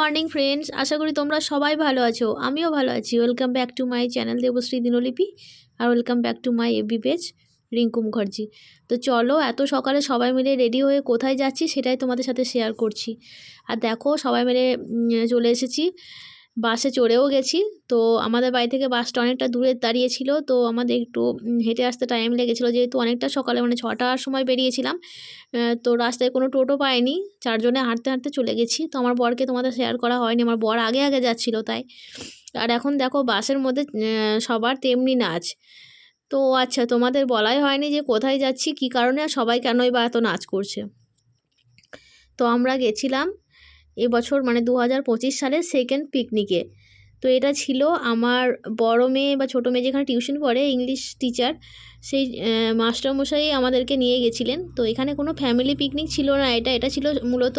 Morning friends, আশা করি তোমরা সবাই ভালো আছো। আমিও ভালো আছি। Welcome back to my channel Debashree Dinlipi, আর welcome back to my FB page Rinku Mukherjee. তো চলো, এত সকালে সবাই মিলে রেডি হয়ে কোথায় যাচ্ছি সেটাই তোমাদের সাথে শেয়ার করছি। আর দেখো, সবাই মিলে চলে এসেছি, বাসে চড়েও গেছি। তো আমাদের বাড়ি থেকে বাসটা অনেকটা দূরে দাঁড়িয়েছিল, তো আমাদের একটু হেঁটে আসতে টাইম লেগেছিলো, যেহেতু অনেকটা সকালে মানে 6টার সময় বেরিয়েছিলাম। তো রাস্তায় কোনো টোটো পাইনি, চারজনে হাঁটতে হাঁটতে চলে গেছি। তো আমার বরকে তোমাদের শেয়ার করা হয়নি, আমার বর আগে আগে যাচ্ছিলো তাই। আর এখন দেখো বাসের মধ্যে সবার তেমনি নাচ। তো আচ্ছা, তোমাদের বলাই হয়নি যে কোথায় যাচ্ছি, কী কারণে, আর সবাই কেনই বা এত নাচ করছে। তো আমরা গেছিলাম এবছর মানে 2025 সালের সেকেন্ড পিকনিকে। তো এটা ছিল আমার বড় মেয়ে বা ছোটো মেয়ে যেখানে টিউশন পড়ে, ইংলিশ টিচার, সেই মাস্টারমশাই আমাদেরকে নিয়ে গেছিলেন। তো এখানে কোনো ফ্যামিলি পিকনিক ছিল না, এটা ছিল মূলত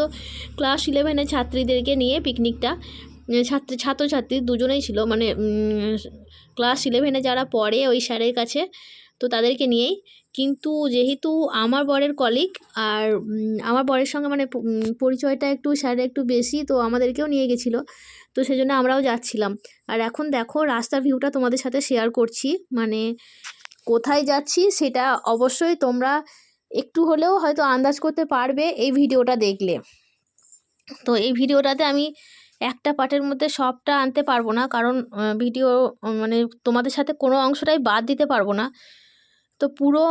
ক্লাস 11-এর ছাত্রীদেরকে নিয়ে পিকনিকটা। ছাত্রছাত্রী দুজনেই ছিল, মানে ক্লাস 11-এ যারা পড়ে ওই স্যারের কাছে, তো তাদেরকে নিয়েই। কিন্তু যেহেতু আমার বরের কলিগ, আর আমার বরের সঙ্গে মানে পরিচয়টা একটু স্যারের একটু বেশি, তো আমাদেরকেও নিয়ে গেছিলো। তো সেই জন্য আমরাও যাচ্ছিলাম। আর এখন দেখো রাস্তার ভিউটা তোমাদের সাথে শেয়ার করছি, মানে কোথায় যাচ্ছি সেটা অবশ্যই তোমরা একটু হলেও হয়তো আন্দাজ করতে পারবে এই ভিডিওটা দেখলে। তো এই ভিডিওটাতে আমি একটা পার্টের মধ্যে সবটা আনতে পারবো না, কারণ ভিডিও মানে তোমাদের সাথে কোনো অংশটাই বাদ দিতে পারবো না। তো পুরো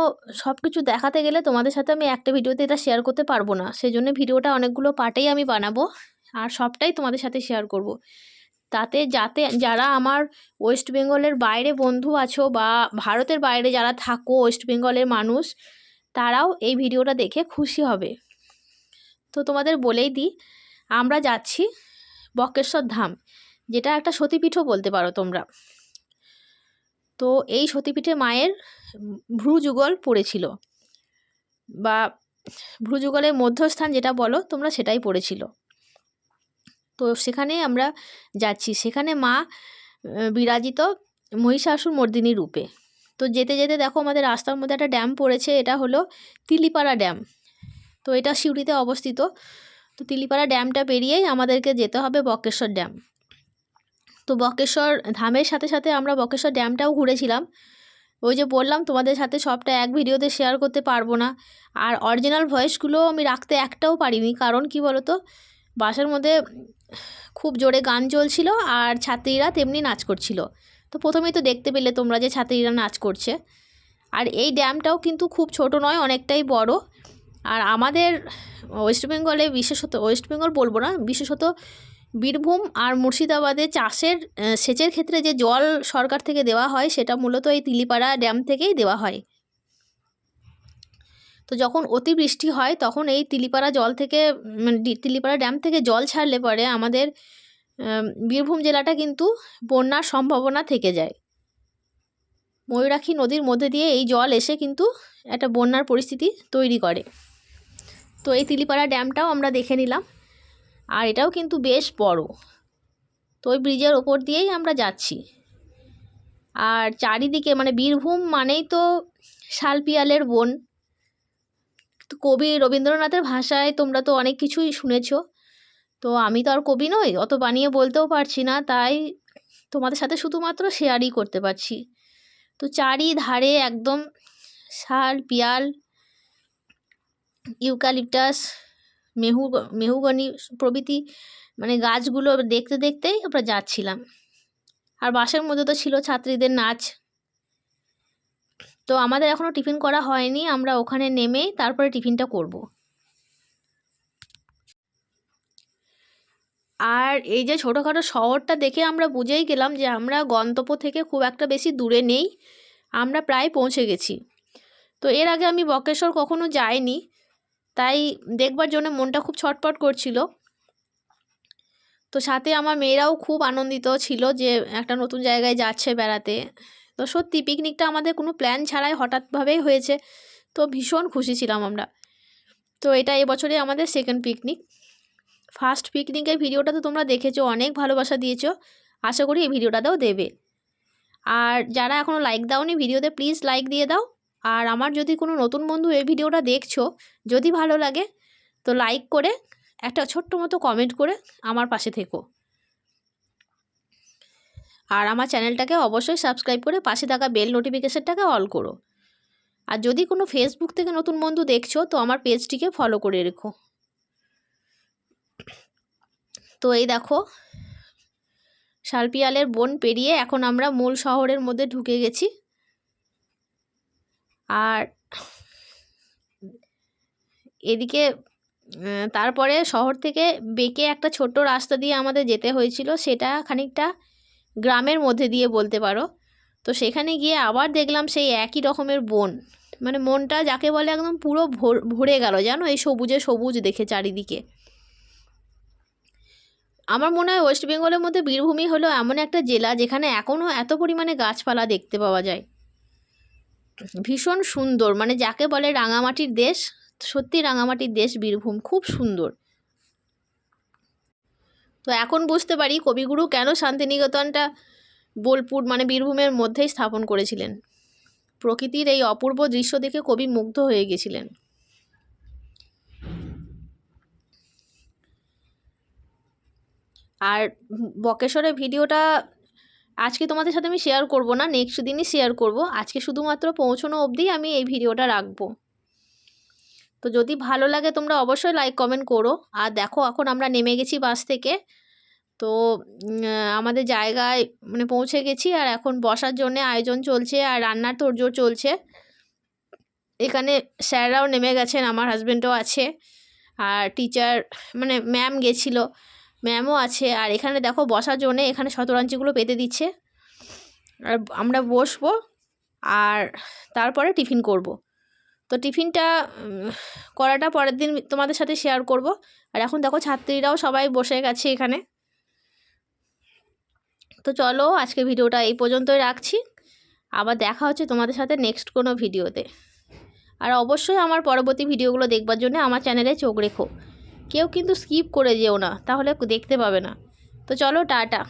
সব কিছু দেখাতে গেলে তোমাদের সাথে আমি একটা ভিডিওতে এটা শেয়ার করতে পারবো না, সেই জন্য ভিডিওটা অনেকগুলো পার্টেই আমি বানাবো, আর সবটাই তোমাদের সাথে শেয়ার করব। যাতে যারা আমার ওয়েস্ট বেঙ্গলের বাইরে বন্ধু আছো বা ভারতের বাইরে যারা থাকো, ওয়েস্ট বেঙ্গলের মানুষ, তারাও এই ভিডিওটা দেখে খুশি হবে। তো তোমাদের বলেই দিই, আমরা যাচ্ছি বক্রেশ্বর ধাম, যেটা একটা সতীপীঠও বলতে পারো তোমরা। তো এই সতীপীঠে মায়ের ভ্রুযুগল পড়েছিল, বা ভ্রুযুগলের মধ্যস্থান যেটা বলো তোমরা, সেটাই পড়েছিল। তো সেখানে আমরা যাচ্ছি, সেখানে মা বিরাজিত মহিষাসুর মর্দিনী রূপে। তো যেতে যেতে দেখো আমাদের রাস্তার মধ্যে একটা ড্যাম পড়েছে, এটা হলো তিলিপাড়া ড্যাম। তো এটা সিউড়িতে অবস্থিত। তো তিলিপাড়া ড্যামটা পেরিয়েই আমাদেরকে যেতে হবে বক্রেশ্বর ড্যাম। তো বক্রেশ্বর ধামের সাথে সাথে আমরা বক্রেশ্বর ড্যামটাও ঘুরেছিলাম। ওই যে বললাম তোমাদের সাথে সবটা এক ভিডিওতে শেয়ার করতে পারবো না, আর অরিজিনাল ভয়েসগুলো আমি রাখতে একটাও পারিনি, কারণ কি বলতো, বাসের মধ্যে খুব জোরে গান চলছিল আর ছাত্রীরা তেমনি নাচ করছিল। তো প্রথমেই তো দেখতে পেলে তোমরা যে ছাত্রীরা নাচ করছে। আর এই ড্যামটাও কিন্তু খুব ছোট নয়, অনেকটাই বড়। আর আমাদের ওয়েস্ট বেঙ্গলে, বিশেষত ওয়েস্ট বেঙ্গল বলবো না, বিশেষত বীরভূম আর মুর্শিদাবাদে সেচের ক্ষেত্রে যে জল সরকার থেকে দেওয়া হয়, সেটা মূলত এই তিলিপাড়া ড্যাম থেকেই দেওয়া হয়। তো যখন অতিবৃষ্টি হয় তখন এই তিলিপাড়া তিলিপাড়া ড্যাম থেকে জল ছাড়লে পরে আমাদের বীরভূম জেলাটা কিন্তু বন্যার সম্ভাবনা থেকে যায়। ময়ূরাক্ষী নদীর মধ্যে দিয়ে এই জল এসে কিন্তু একটা বন্যার পরিস্থিতি তৈরি করে। তো এই তিলিপাড়া ড্যামটাও আমরা দেখে নিলাম, আর এটাও কিন্তু বেশ বড়। তো ওই ব্রিজের ওপর দিয়েই আমরা যাচ্ছি। আর চারিদিকে মানে বীরভূম মানেই তো শালপিয়ালের বন। তো কবি রবীন্দ্রনাথের ভাষায় তোমরা তো অনেক কিছুই শুনেছ। তো আমি তো আর কবি নই, অত বানিয়ে বলতেও পারছি না, তাই তোমাদের সাথে শুধুমাত্র শেয়ারই করতে পারছি। তো চারিধারে একদম শাল, পিয়াল, ইউক্যালিপটাস, মেহুগনি প্রভৃতি মানে গাছগুলো দেখতে দেখতেই আমরা যাচ্ছিলাম। আর বাসের মধ্যে তো ছিল ছাত্রীদের নাচ। তো আমাদের এখনও টিফিন করা হয়নি, আমরা ওখানে নেমেই তারপরে টিফিনটা করব। আর এই যে ছোটোখাটো শহরটা দেখে আমরা বুঝেই গেলাম যে আমরা গন্তব্য থেকে খুব একটা বেশি দূরে নেই, আমরা প্রায় পৌঁছে গেছি। তো এর আগে আমি বক্রেশ্বর কখনো যাইনি, তাই দেখবার জন্য মনটা খুব ছটফট করছিল। তো সাথে আমার মেয়েরাও খুব আনন্দিত ছিল যে একটা নতুন জায়গায় যাচ্ছে বেড়াতে। তো সত্যি পিকনিকটা আমাদের কোনো প্ল্যান ছাড়াই হঠাৎভাবেই হয়েছে, তো ভীষণ খুশি ছিলাম আমরা। তো এটা এবছরে আমাদের সেকেন্ড পিকনিক। ফার্স্ট পিকনিকের ভিডিওটা তো তোমরা দেখেছো, অনেক ভালোবাসা দিয়েছো, আশা করি এই ভিডিওটাতেও দেবে। আর যারা এখনও লাইক দাওনি ভিডিওতে, প্লিজ লাইক দিয়ে দাও। আর আমার যদি কোনো নতুন বন্ধু এই ভিডিওটা দেখছো, যদি ভালো লাগে তো লাইক করে একটা ছোট্ট মতো কমেন্ট করে আমার পাশে থেকো। আর আমার চ্যানেলটাকে অবশ্যই সাবস্ক্রাইব করে পাশে থাকা বেল নোটিফিকেশনটাকে অল করো। আর যদি কোনো ফেসবুক থেকে নতুন বন্ধু দেখছো তো আমার পেজটিকে ফলো করে রেখো। তো এই দেখো শালপিয়ালের বন পেরিয়ে এখন আমরা মূল শহরের মধ্যে ঢুকে গেছি। আর এদিকে তারপরে শহর থেকে বেঁকে একটা ছোট্ট রাস্তা দিয়ে আমাদের যেতে হয়েছিল, সেটা খানিকটা গ্রামের মধ্যে দিয়ে বলতে পারো। তো সেখানে গিয়ে আবার দেখলাম সেই একই রকমের বন, মানে মনটা যাকে বলে একদম পুরো ভরে গেল জানো এই সবুজে সবুজ দেখে চারিদিকে। আমার মনে হয় ওয়েস্ট বেঙ্গলের মধ্যে বীরভূমই হলো এমন একটা জেলা যেখানে এখনও এত পরিমাণে গাছপালা দেখতে পাওয়া যায়। ভীষণ সুন্দর, মানে যাকে বলে রাঙামাটির দেশ, সত্যি রাঙামাটির দেশ বীরভূম, খুব সুন্দর। তো এখন বুঝতে পারি কবিগুরু কেন শান্তিনিকেতনটা বোলপুর মানে বীরভূমের মধ্যেই স্থাপন করেছিলেন। প্রকৃতির এই অপূর্ব দৃশ্য দেখে কবি মুগ্ধ হয়ে গেছিলেন। আর বকেশ্বরের ভিডিওটা আজকে তোমাদের সাথে আমি শেয়ার করব না, নেক্সট দিনই শেয়ার করব। আজকে শুধুমাত্র পৌঁছানো অবধি আমি এই ভিডিওটা রাখবো। তো যদি ভালো লাগে তোমরা অবশ্যই লাইক কমেন্ট করো। আর দেখো এখন আমরা নেমে গেছি বাস থেকে, তো আমাদের জায়গায় মানে পৌঁছে গেছি। আর এখন বসার জন্য আয়োজন চলছে আর রান্নার তোড়জোড় চলছে। এখানে স্যাররাও নেমে গেছেন, আমার হাজব্যান্ডও আছে, আর টিচার মানে ম্যাম গেছিলো, ম্যামও আছে। আর এখানে দেখো বসার জন্যে এখানে শতরঞ্চিগুলো পেতে দিচ্ছে, আর আমরা বসবো আর তারপরে টিফিন করব। তো টিফিনটা করাটা পরের দিন তোমাদের সাথে শেয়ার করব। আর এখন দেখো ছাত্রীরাও সবাই বসে গেছে এখানে। তো চলো আজকে ভিডিওটা এই পর্যন্তই রাখছি, আবার দেখা হচ্ছে তোমাদের সাথে নেক্সট কোনো ভিডিওতে। আর অবশ্যই আমার পরবর্তী ভিডিওগুলো দেখবার জন্য আমার চ্যানেলে চোখ রেখো, কেউ কিন্তু স্কিপ করে যেও না, তাহলে দেখতে পাবে না। তো চলো টাটা।